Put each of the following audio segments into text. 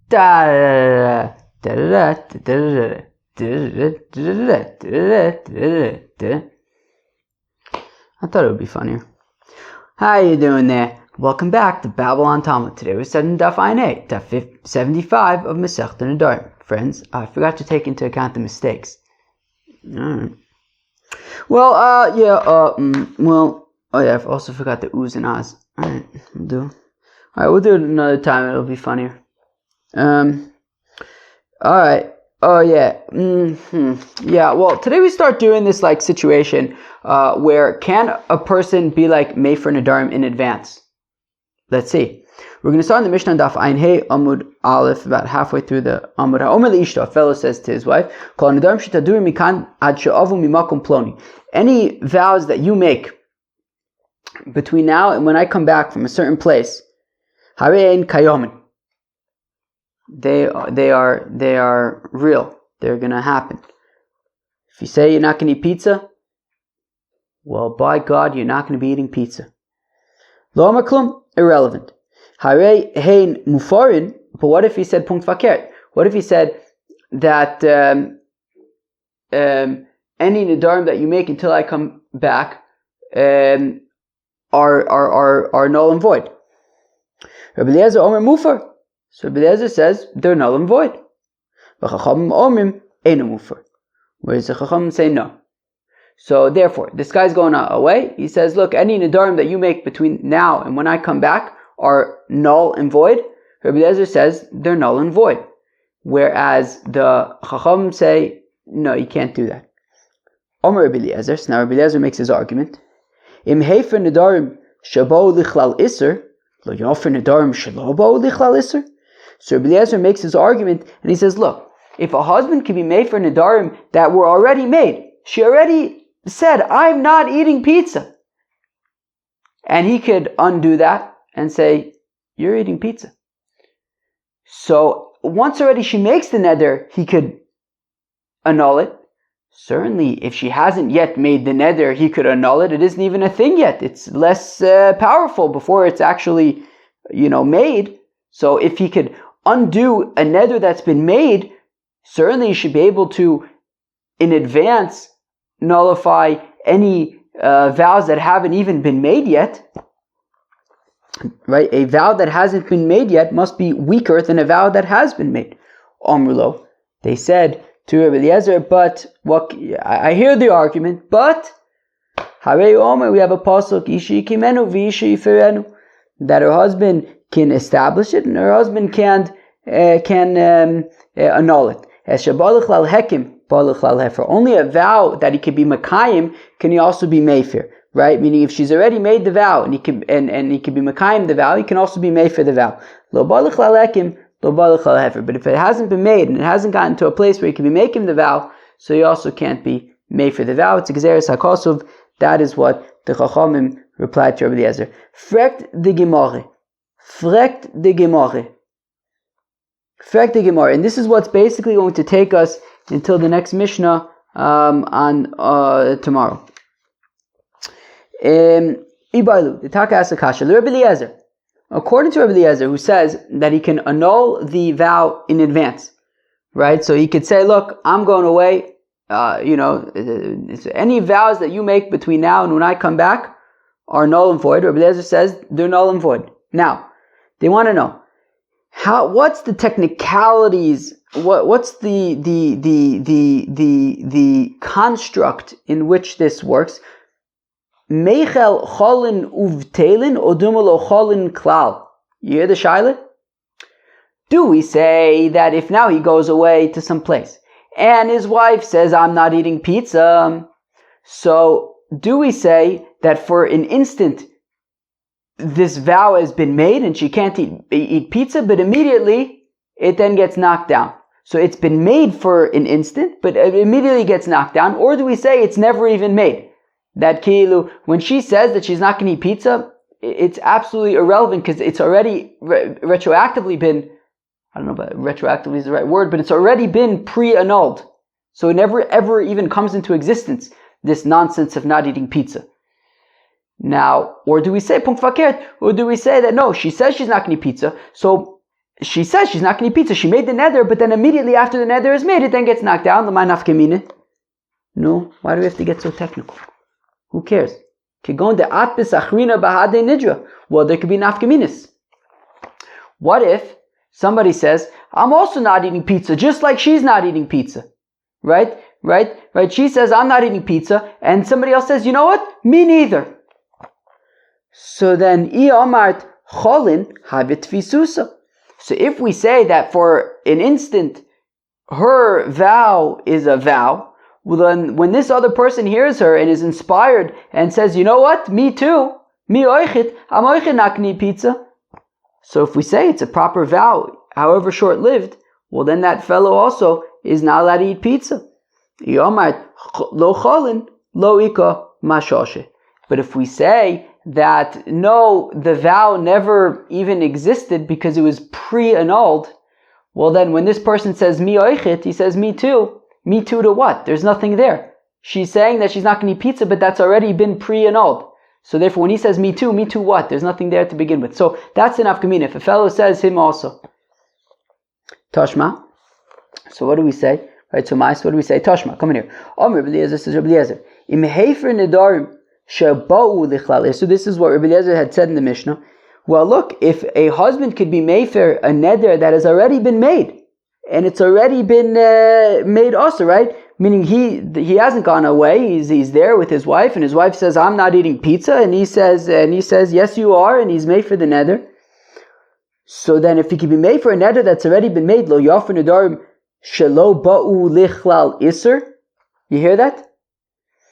I thought it would be funnier. How you doing there? Welcome back to Babylon Talmud. Today we're studying Daf Ayin Hey, Daf 75 of Masechta Nedarim. Friends, I forgot to take into account the mistakes. Alright. I also forgot the oohs and ahs. Alright, we'll do it another time, it'll be funnier. Alright. Oh yeah. Yeah, well, today we start doing this like situation where can a person be like made for Nedarim in advance? Let's see. We're going to start in the Mishnah Daf Ayin Hey Amud Aleph, about halfway through the Amud. Omer leishto, a fellow says to his wife, Kol Nedarim shetadurim mikan ad she'avu mimakom ploni. Any vows that you make between now and when I come back from a certain place, harein kayomin. They are real. They're going to happen. If you say you're not going to eat pizza, well, by God, you're not going to be eating pizza. Lo amar klum, irrelevant. Harei hein mufarin, but what if he said punkt fakert? What if he said that any nedarim that you make until I come back are null and void? Rabbi Eliezer omer mufar. So Rabbi Eliezer says they're null and void. V'chachamim omrim einu mufar. Whereas the chachamim say no. So therefore, this guy's going away. He says, look, any nedarim that you make between now and when I come back are null and void. Rabbi Eliezer says they're null and void. Whereas the chachamim say, no, you can't do that. Omer Rabbi Eliezer. So now Rabbi Eliezer makes his argument. Im heifer nedarim shabo lichlal iser lo yofer nedarim shelo bo lichlal iser. So Rabbi Eliezer makes his argument and he says, look, if a husband can be made for nedarim that were already made, she already said, I'm not eating pizza. And he could undo that and say, you're eating pizza. So once already she makes the neder, he could annul it. Certainly, if she hasn't yet made the neder, he could annul it. It isn't even a thing yet. It's less powerful before it's actually, made. So if he could undo a neder that's been made, certainly he should be able to, in advance, nullify any vows that haven't even been made yet. Right? A vow that hasn't been made yet must be weaker than a vow that has been made. Omrulo, they said to Rabbi Eliezer, but what? I hear the argument, but Harei Omer, we have a pasuk, Ishi kimenu v'ishi yiferenu, that her husband can establish it and her husband can annul it. Only a vow that he can be makayim can he also be mefer, right? Meaning if she's already made the vow and he can be makayim the vow, he can also be mefer the vow. But if it hasn't been made and it hasn't gotten to a place where he can be making the vow, so he also can't be mefer the vow. It's a gzeres hakosov. That is what the chachamim replied to Rabbi Eliezer. Frekt de gemare. And this is what's basically going to take us until the next Mishnah on tomorrow. Ibailu, the Taka Asakasha, Rabbi Eliezer. According to Rabbi Eliezer, who says that he can annul the vow in advance, right? So he could say, look, I'm going away, any vows that you make between now and when I come back are null and void. Rabbi Eliezer says they're null and void. Now, they want to know, what's the technicalities, what's the construct in which this works? Meichel cholin uvtelin odumalo cholin klal. You hear the shaila? Do we say that if now he goes away to some place and his wife says, I'm not eating pizza, so do we say that for an instant this vow has been made and she can't eat pizza, but immediately it then gets knocked down? So it's been made for an instant, but it immediately gets knocked down. Or do we say it's never even made? That kilu, when she says that she's not going to eat pizza, it's absolutely irrelevant because it's already retroactively been, I don't know if retroactively is the right word, but it's already been pre-annulled. So it never ever even comes into existence, this nonsense of not eating pizza. Now, or do we say punkt fakert, or do we say that no, she says she's not going to eat pizza, so she says she's not going to eat pizza. She made the neder, but then immediately after the neder is made, it then gets knocked down. L'may nafkamina. No, why do we have to get so technical? Who cares? Well, there could be nafkaminis. What if somebody says, I'm also not eating pizza, just like she's not eating pizza? Right? She says, I'm not eating pizza, and somebody else says, you know what? Me neither. So then, so if we say that for an instant, her vow is a vow, well then when this other person hears her and is inspired and says, you know what? Me too. Me oichit. I'm oichit not gonna eat pizza. So if we say it's a proper vow, however short-lived, well then that fellow also is not allowed to eat pizza. Lo cholin, lo ika mashoshe. But if we say that no, the vow never even existed because it was pre-annulled, well then when this person says me oichit, he says me too. Me too to what? There's nothing there. She's saying that she's not going to eat pizza, but that's already been pre-annulled. So therefore when he says me too what? There's nothing there to begin with. So that's enough kamina. If a fellow says him also. Tashma. So what do we say? Right, so Mais, what do we say? Tashma, come in here. Omer Rabbi Eliezer says Rabbi Eliezer. Im heifer nedarim sheba'u lichlal. So this is what Rabbi Eliezer had said in the Mishnah. Well look, if a husband could be mefer a neder that has already been made, and it's already been made also, right? Meaning he hasn't gone away. He's there with his wife, and his wife says, "I'm not eating pizza," and he says, "Yes, you are," and he's made for the neder. So then, if he could be made for a neder that's already been made, lo yafer nedarim shelo ba'u lichlal iser. You hear that?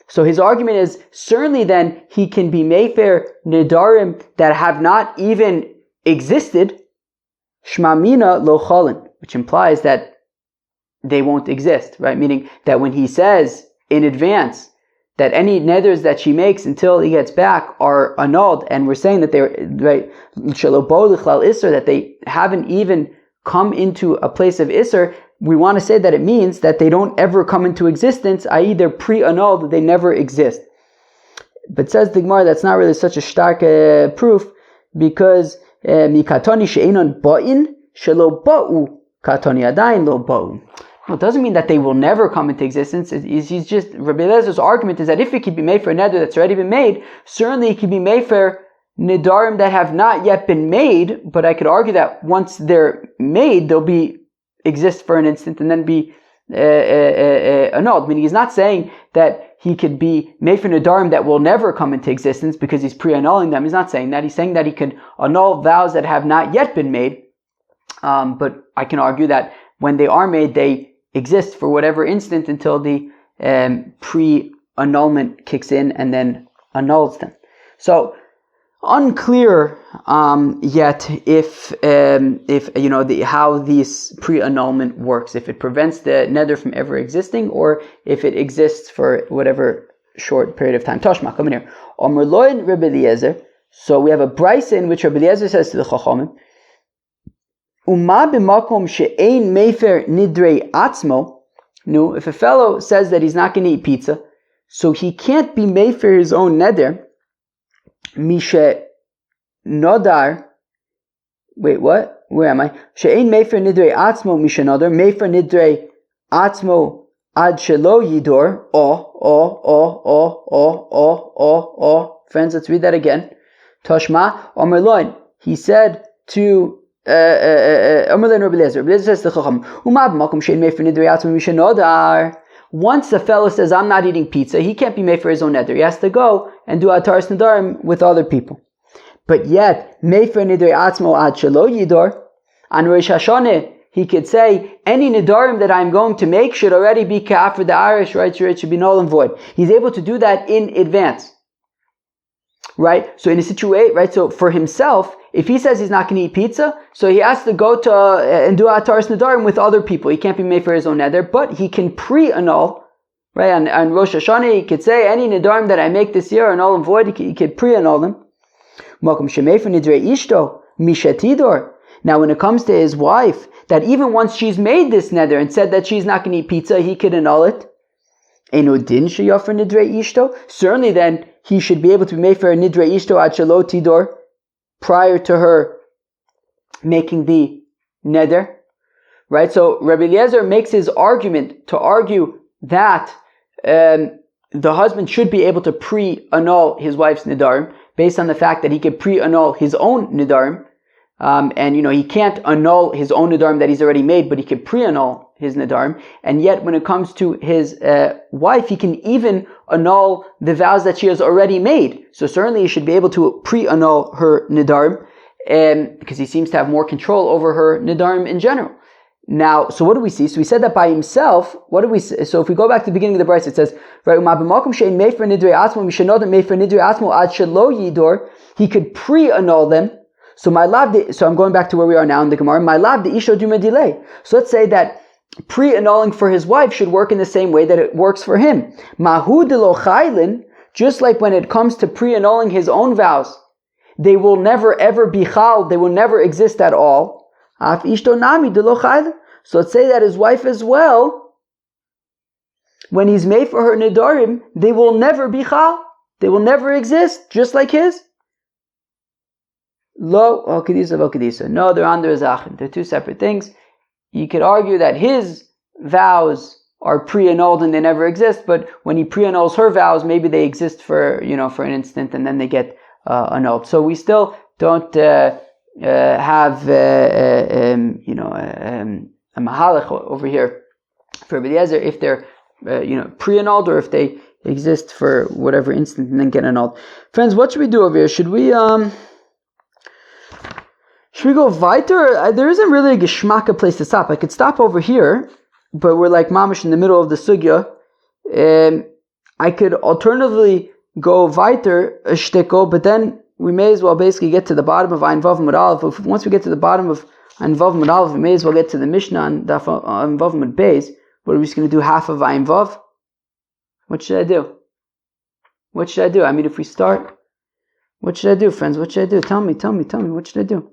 So his argument is certainly then he can be made for nedarim that have not even existed. Shmamina lo chalin. Which implies that they won't exist, right? Meaning that when he says in advance that any neders that she makes until he gets back are annulled, and we're saying that they're right, that they haven't even come into a place of isser, we want to say that it means that they don't ever come into existence, i.e. they're pre-annulled, they never exist. But says the Gemara, that's not really such a stark proof, because mikatoni she'enon ba'in shelo ba'u. Well, it doesn't mean that they will never come into existence. He's just, Rabbi Eliezer argument is that if it could be made for a neder that's already been made, certainly it could be made for nedarim that have not yet been made, but I could argue that once they're made, they'll exist for an instant and then be annulled. Meaning he's not saying that he could be made for nedarim that will never come into existence because he's pre-annulling them. He's not saying that. He's saying that he could annul vows that have not yet been made. But I can argue that when they are made, they exist for whatever instant until the pre-annulment kicks in and then annuls them. So unclear yet if how this pre-annulment works. If it prevents the neder from ever existing, or if it exists for whatever short period of time. Toshma, come in here. Omer loin Rabbi Eliezer. So we have a brisa in which Rabbi Eliezer says to the Chachamim, Uma b'makom she'ein mefer nidrei atzmo. No, if a fellow says that he's not going to eat pizza, so he can't be mefer his own neder. Mishe nodar. Wait, what? Where am I? She'ein mefer nidrei atzmo mishe nodar. Mefer nidrei atzmo ad shelo yidor. Friends, let's read that again. Toshma Omer loin. He said to Rabbi Eliezer says to Chacham, once a fellow says, I'm not eating pizza, he can't be made for his own neder. He has to go and do ataras nedarim with other people. But yet, made for nidrei atzmo ad shelo yidor, on Rosh Hashanah, he could say, any nedarim that I'm going to make should already be ka'afar the Irish, right? It should be null and void. He's able to do that in advance. Right? So in a situation, right? So for himself, if he says he's not going to eat pizza, so he has to go to and do ataras nedarim with other people. He can't be made for his own neder, but he can pre-annul, right? On Rosh Hashanah, he could say any nedarim that I make this year are null and void. He could pre-annul them. Makom shemei for nidrei ishto mishetidor. Now, when it comes to his wife, that even once she's made this neder and said that she's not going to eat pizza, he could annul it. Enodin sheyofer nidrei ishto. Certainly, then he should be able to be made for a nidrei ishto ad shelo tidor, prior to her making the neder, right? So Rabbi Eliezer makes his argument to argue that the husband should be able to pre-annul his wife's nedarim based on the fact that he could pre-annul his own nedarim. And he can't annul his own nedarim that he's already made, but he can pre-annul his nedarim. And yet when it comes to his wife, he can even annul the vows that she has already made. So certainly he should be able to pre-annul her nedarim, because he seems to have more control over her nedarim in general. Now, so what do we see? So we said that by himself. What do we see? So if we go back to the beginning of the verse, it says, right, he could pre-annul them. So I'm going back to where we are now in the Gemara. My lab the isho duma delay. So let's say that pre-annulling for his wife should work in the same way that it works for him. Mahu de lo chaylin, just like when it comes to pre-annulling his own vows, they will never ever be chal, they will never exist at all. Af ishto nami de lo chaylin. So let's say that his wife as well, when he's made for her nedarim, they will never be chal, they will never exist, just like his. Lo al kedisa vel kedisa. No, they're under a zachin. They're two separate things. You could argue that his vows are pre-annulled and they never exist, but when he pre-annuls her vows, maybe they exist for an instant and then they get annulled. So we still don't have a mahalach over here for Rabbi Eliezer if they're pre-annulled or if they exist for whatever instant and then get annulled. Friends, what should we do over here? Should we go weiter? There isn't really a geschmacka place to stop. I could stop over here, but we're like mamish in the middle of the sugya. I could alternatively go weiter a shtiko, but then we may as well basically get to the bottom of Ein Vav Mud Aleph. Once we get to the bottom of Ein Vav Mud Aleph, we may as well get to the Mishnah on Ein Vav Mud Beis. What are we just going to do? Half of Ein Vav? What should I do? What should I do? I mean, if we start, what should I do, friends? What should I do? Tell me. What should I do?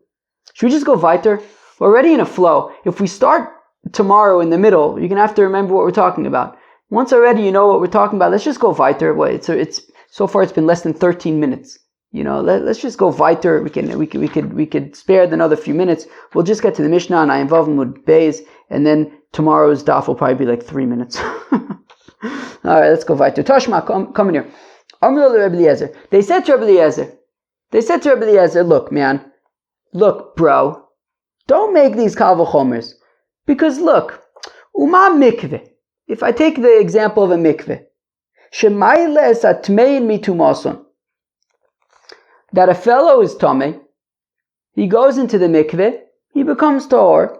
Should we just go weiter? We're already in a flow. If we start tomorrow in the middle, you're going to have to remember what we're talking about. Once already you know what we're talking about, let's just go weiter. Well, it's so far it's been less than 13 minutes. Let's just go weiter. We could spare another few minutes. We'll just get to the Mishnah and Ein Vav Mud Beis, and then tomorrow's daf will probably be like 3 minutes. All right, let's go weiter. Toshma, come in here. They said to Rabbi Eliezer, look, bro, don't make these kal v'chomers. Because look, uma mikveh. If I take the example of a mikveh, shemayle es atmein mitumason, that a fellow is tamei, he goes into the mikveh, he becomes tahor,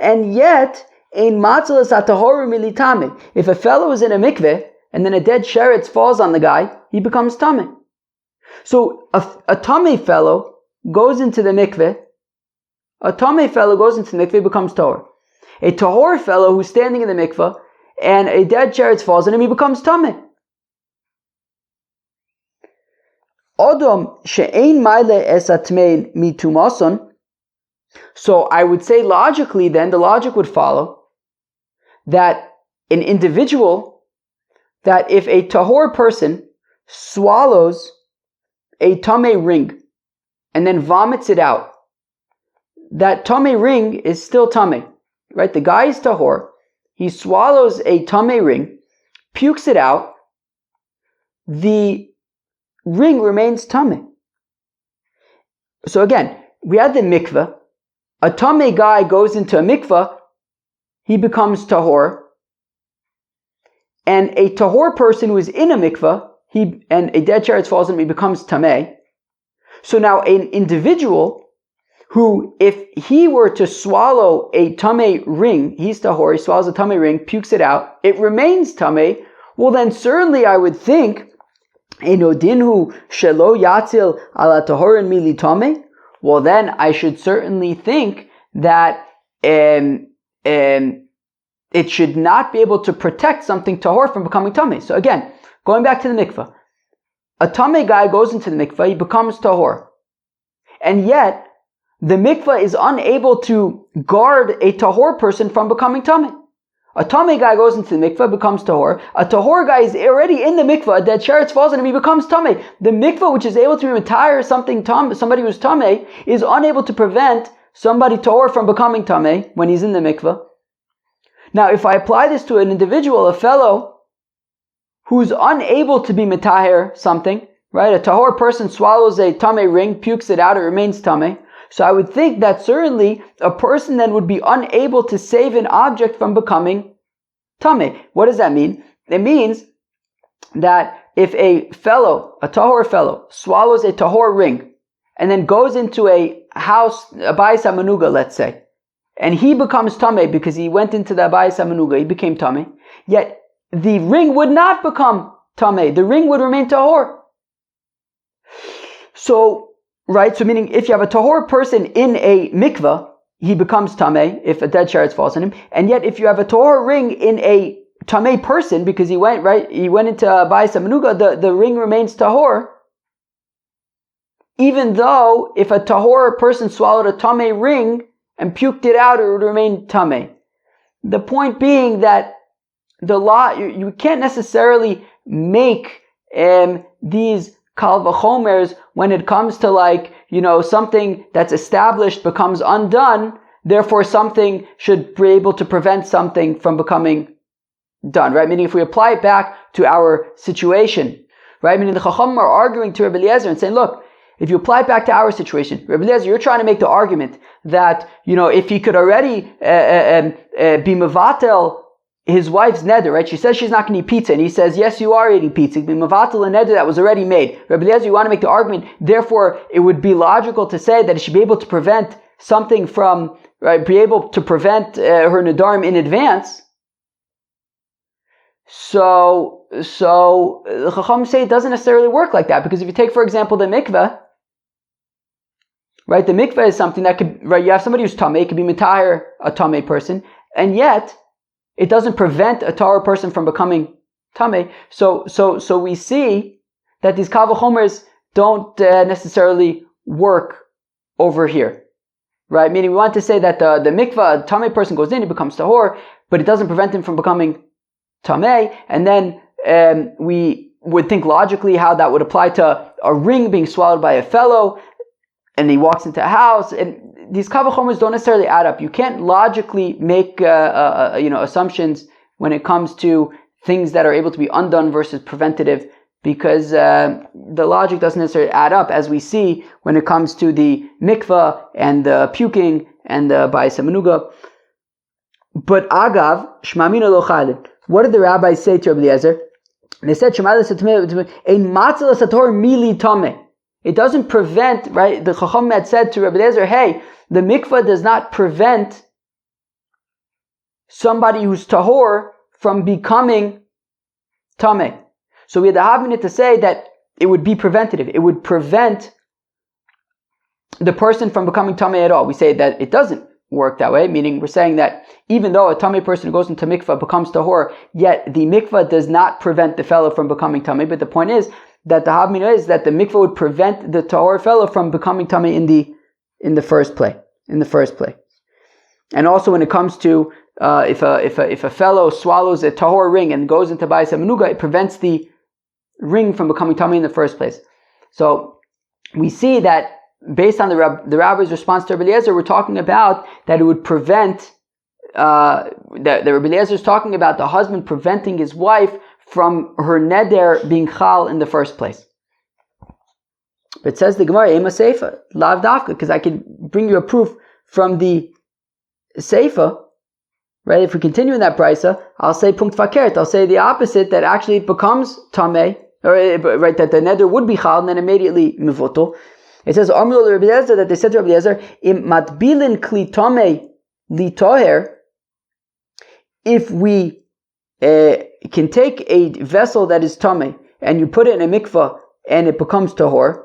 and yet ein matzil es atahor militame. If a fellow is in a mikveh and then a dead sheretz falls on the guy, he becomes tamei. So a tamei fellow goes into the mikveh, becomes tahor. A tahor fellow who's standing in the mikveh and a dead sheretz falls on him, he becomes tamei. Odom she'ein maile es atmein mitumason. So I would say logically then, the logic would follow that an individual, that if a tahor person swallows a tamei ring and then vomits it out, that tamei ring is still tamei, right? The guy is tahor, he swallows a tamei ring, pukes it out, the ring remains tamei. So again, we had the mikveh, a tamei guy goes into a mikveh, he becomes tahor, and a tahor person who is in a mikveh, and a dead sheretz falls on him, he becomes tamei. So now an individual who, if he were to swallow a tamei ring, he's tahor, he swallows a tamei ring, pukes it out, it remains tamei, well then certainly I would think, enodinhu shelo yatzil ala tahorin mili tamei, well then I should certainly think that it should not be able to protect something tahor from becoming tamei. So again, going back to the mikveh, a tamei guy goes into the mikveh, he becomes tahor. And yet, the mikveh is unable to guard a tahor person from becoming tamei. A tamei guy goes into the mikveh, becomes tahor. A tahor guy is already in the mikveh, a dead sheretz falls on him, he becomes tamei. The mikveh, which is able to retire somebody who's tamei, is unable to prevent somebody tahor from becoming tameh when he's in the mikveh. Now, if I apply this to an individual, a fellow who's unable to be mitaher something, right? A tahor person swallows a tameh ring, pukes it out, it remains tameh. So I would think that certainly a person then would be unable to save an object from becoming tameh. What does that mean? It means that if a tahor fellow, swallows a tahor ring and then goes into a house, a bayis hamanuga, let's say, and he becomes tameh because he went into the bayis hamanuga, he became tameh, yet the ring would not become tameh. The ring would remain tahor. So, right, so meaning if you have a tahor person in a mikveh, he becomes tameh if a dead sheretz falls on him. And yet if you have a tahor ring in a tameh person, because he went into bayis hamanuga, the ring remains tahor. Even though if a tahor person swallowed a tameh ring and puked it out, it would remain tameh. The point being that the law, you can't necessarily make these kal v'chomers when it comes to something that's established becomes undone, therefore something should be able to prevent something from becoming done, right? Meaning if we apply it back to our situation, right? Meaning the Chachamim are arguing to Rabbi Eliezer and saying, look, if you apply it back to our situation, Rabbi Eliezer, you're trying to make the argument that, if he could already be mevatel his wife's neder, right? She says she's not going to eat pizza, and he says, yes, you are eating pizza. Be mevatel a neder that was already made. Rabbi Eliezer, you want to make the argument, therefore, it would be logical to say that it should be able to prevent something from, right, be able to prevent her nedarim in advance. So the Chacham say it doesn't necessarily work like that, because if you take, for example, the mikveh, right, the mikveh is something that could, right, you have somebody who's tameh, it could be mitaher a tameh person, and yet it doesn't prevent a tahor person from becoming tameh. So we see that these kal v'chomers don't necessarily work over here, right? Meaning we want to say that the mikveh, a tameh person goes in, he becomes tahor, but it doesn't prevent him from becoming tameh. And then we would think logically how that would apply to a ring being swallowed by a fellow, and he walks into a house, and these kal v'chomers don't necessarily add up. You can't logically make assumptions when it comes to things that are able to be undone versus preventative, because the logic doesn't necessarily add up, as we see when it comes to the mikveh and the puking and the bayis hamanuga. But agav shmamina lo chalin. What did the rabbis say to Rabbi Eliezer? They said shemala satameh ein matzah sator mili tameh. It doesn't prevent, right? The Chacham had said to Rabbi Eliezer, hey, the mikveh does not prevent somebody who's tahor from becoming tameh. So we had the havminah to say that it would be preventative. It would prevent the person from becoming tameh at all. We say that it doesn't work that way, meaning we're saying that even though a tameh person who goes into mikveh becomes tahor, yet the mikveh does not prevent the fellow from becoming tameh. But the point is that the havminah is that the mikveh would prevent the tahor fellow from becoming tameh in the first place. And also when it comes to if a fellow swallows a tahor ring and goes into bayis hamanuga, it prevents the ring from becoming tameh in the first place. So we see that based on the rabbi's response to Rabbi Eliezer, we're talking about that it would prevent that Rabbi Eliezer is talking about the husband preventing his wife from her neder being chal in the first place. But it says the Gemara, Ema Seifa, Lav Dafka, because I can bring you a proof from the Seifa, right? If we continue in that brisa, I'll say Punkt Fakert, I'll say the opposite, that actually it becomes Tameh, right, that the neder would be chal and then immediately mivutal. It says, that they said to Rabbi Eliezer, Im matbilin kli tameh li toher, if we can take a vessel that is tameh and you put it in a mikvah and it becomes tahor,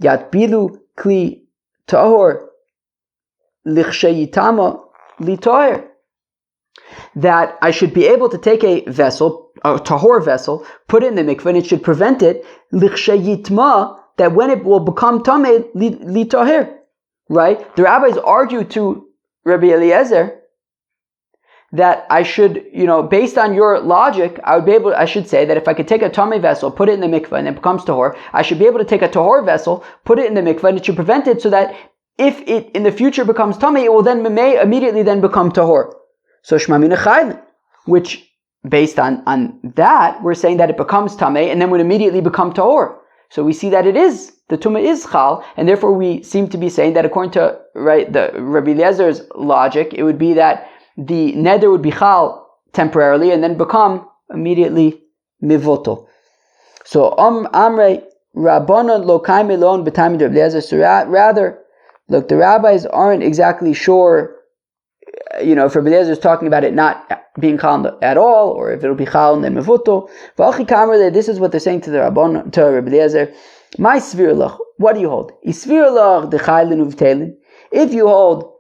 yatbilu kli tahor lichsheyitama li toher, that I should be able to take a vessel, a tahor vessel, put it in the mikvah and it should prevent it lichsheyitma, that when it will become tameh li toher, right? The rabbis argue to Rabbi Eliezer that I should, based on your logic, I should say that if I could take a tameh vessel, put it in the mikveh, and it becomes tahor, I should be able to take a tahor vessel, put it in the mikveh, and it should prevent it so that if it in the future becomes tamei, it will then immediately then become tahor. So shmamina chaylin, which based on that, we're saying that it becomes tamei and then would immediately become tahor. So we see that the tumah is chal, and therefore we seem to be saying that according to the Rabbi Eliezer's logic, it would be that the neder would be chal temporarily and then become immediately mivotel. So amrei rabbanon lo kaim elon b'tamid Rabbi Eliezer. So rather, look, the rabbis aren't exactly sure, if Rabbi Eliezer is talking about it not being chal at all, or if it'll be chal and then mevuto. This is what they're saying to the Rabban, to Rabbi Eliezer. My svir lach, what do you hold? Isvir lach the chaylin uvtelin. If you hold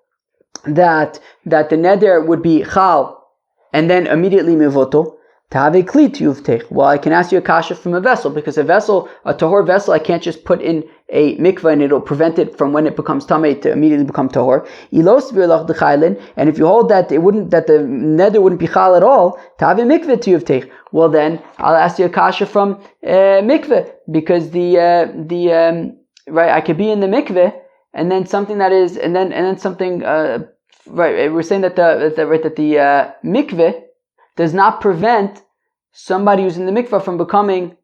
that the neder would be chal and then immediately mevuto, tave klit yuvtech. Well, I can ask you a kasha from a vessel, because a tahor vessel, I can't just put in a mikvah and it'll prevent it from when it becomes tamei to immediately become tahor. Ilos virlach dechaylin, and if you hold that the neder wouldn't be chal at all, tave mikvah tiyuvtech. Well, then I'll ask you a kasha from mikvah, because I could be in the mikvah and then something that is and then something we're saying that the mikvah does not prevent somebody who's in the mikvah from becoming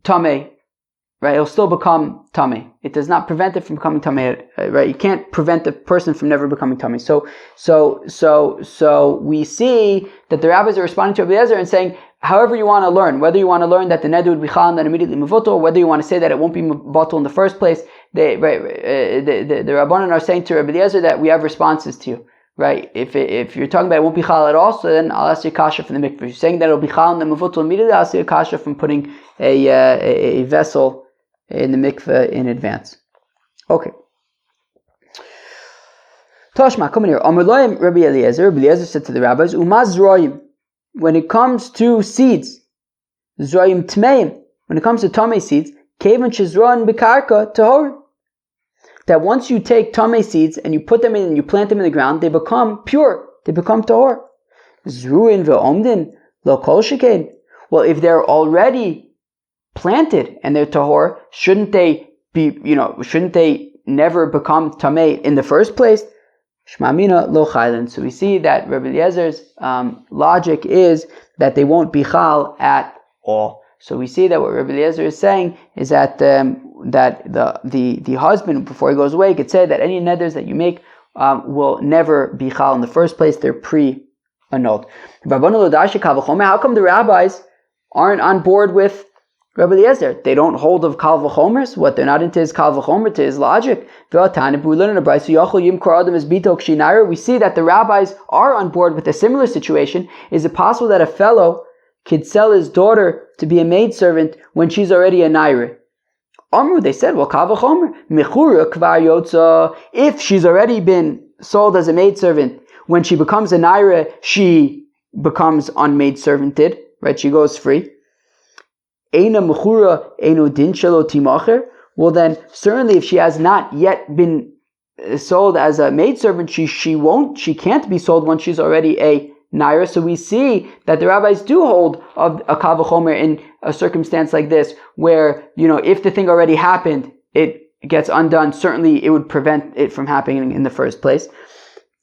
tamei, right? It'll still become tamei. It does not prevent it from becoming tamei, right? You can't prevent the person from never becoming tamei. So we see that the rabbis are responding to Rabbi Eliezer and saying, however you want to learn, whether you want to learn that the neder would be chal and then immediately mevuto, or whether you want to say that it won't be mevuto in the first place, the Rabbanan are saying to Rabbi Eliezer that we have responses to you. Right, if you're talking about it won't be chal at all, so then I'll ask you a kasha from the mikveh. If you're saying that it'll be chal and then mevuto immediately, I'll ask you a kasha from putting a vessel in the mikveh in advance. Okay. Tashma, come in here. Amrloim Rabbi Eliezer. Rabbi Eliezer said to the rabbis, Umaz zroyim. When it comes to seeds, zroyim tmeim. When it comes to tamei seeds, kevan shezron bekarka tahor. That once you take tamei seeds and you put them in and you plant them in the ground, they become pure. They become tahor. Zruin ve'omdin lo kol shekain. Well, if they're already planted and they're tahor, shouldn't they never become tamei in the first place? Shmamina lo chaylin. So we see that Rabbi Eliezer's logic is that they won't be chal at all. So we see that what Rabbi Eliezer is saying is that the husband, before he goes away, could say that any neders that you make will never be chal in the first place. They're pre-annulled. How come the rabbis aren't on board with Rabbi Eliezer? They don't hold of kal v'chomers. What, they're not into his kal v'chomer, to his logic. We see that the rabbis are on board with a similar situation. Is it possible that a fellow could sell his daughter to be a maidservant when she's already a naira? Amru, they said, well, kal v'chomer, mechura kvar yotza. If she's already been sold as a maidservant, when she becomes a naira, she becomes unmaidservanted, right? She goes free. Eina mechura einu din shelo timacher. Well, then certainly if she has not yet been sold as a maidservant, she can't be sold when she's already a naira. So we see that the rabbis do hold of a kal v'chomer in a circumstance like this, where, if the thing already happened, it gets undone. Certainly it would prevent it from happening in the first place.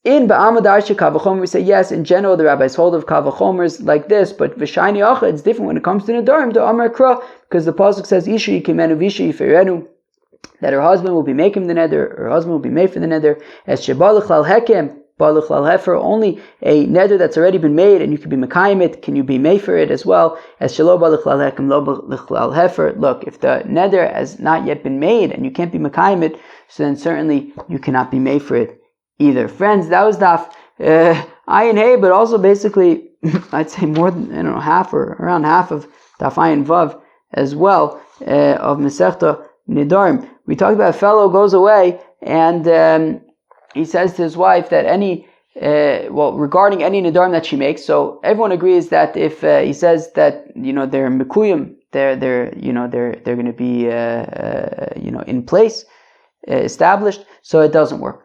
In Ba'amadarshi kal v'chomer, we say yes, in general the rabbis hold of kal v'chomers like this, but v'shayni acha, it's different when it comes to Nedarim, to Amar Kra, because the pasuk says, Isha yikimenu visha yiferenu, that her husband will be making the neder, her husband will be made for the neder, as shebalach lal hekem, balach lal hefer, only a neder that's already been made, and you can be mekayim it, can you be made for it as well, as shelo balach lal hekem, lo balach lal hefer. Look, if the neder has not yet been made, and you can't be mekayim it, so then certainly you cannot be made for it either. Friends, that was daf ayin hey, but also basically I'd say more than half or around half of daf ayin vav as well of Masechta Nedarim. We talked about a fellow goes away and he says to his wife that regarding any Nedarim that she makes. So everyone agrees that if he says that they're mekuyim, they're going to be in place, established. So it doesn't work.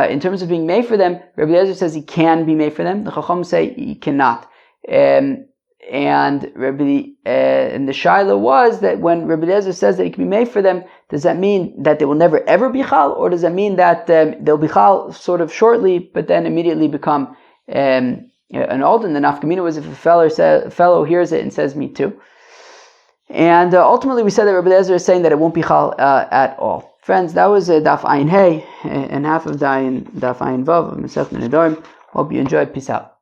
In terms of being made for them, Rabbi Eliezer says he can be made for them. The Chacham say he cannot. And the Shaila was that when Rabbi Eliezer says that he can be made for them, does that mean that they will never ever be chal, or does that mean that they'll be chal sort of shortly, but then immediately become an old? And the nafkamina was if a fellow hears it and says, me too. And ultimately we said that Rabbi Eliezer is saying that it won't be chal at all. Friends, that was Daf Ayin Hey and half of Daf Ayin Vav of Masechet Nedarim. Hope you enjoyed. Peace out.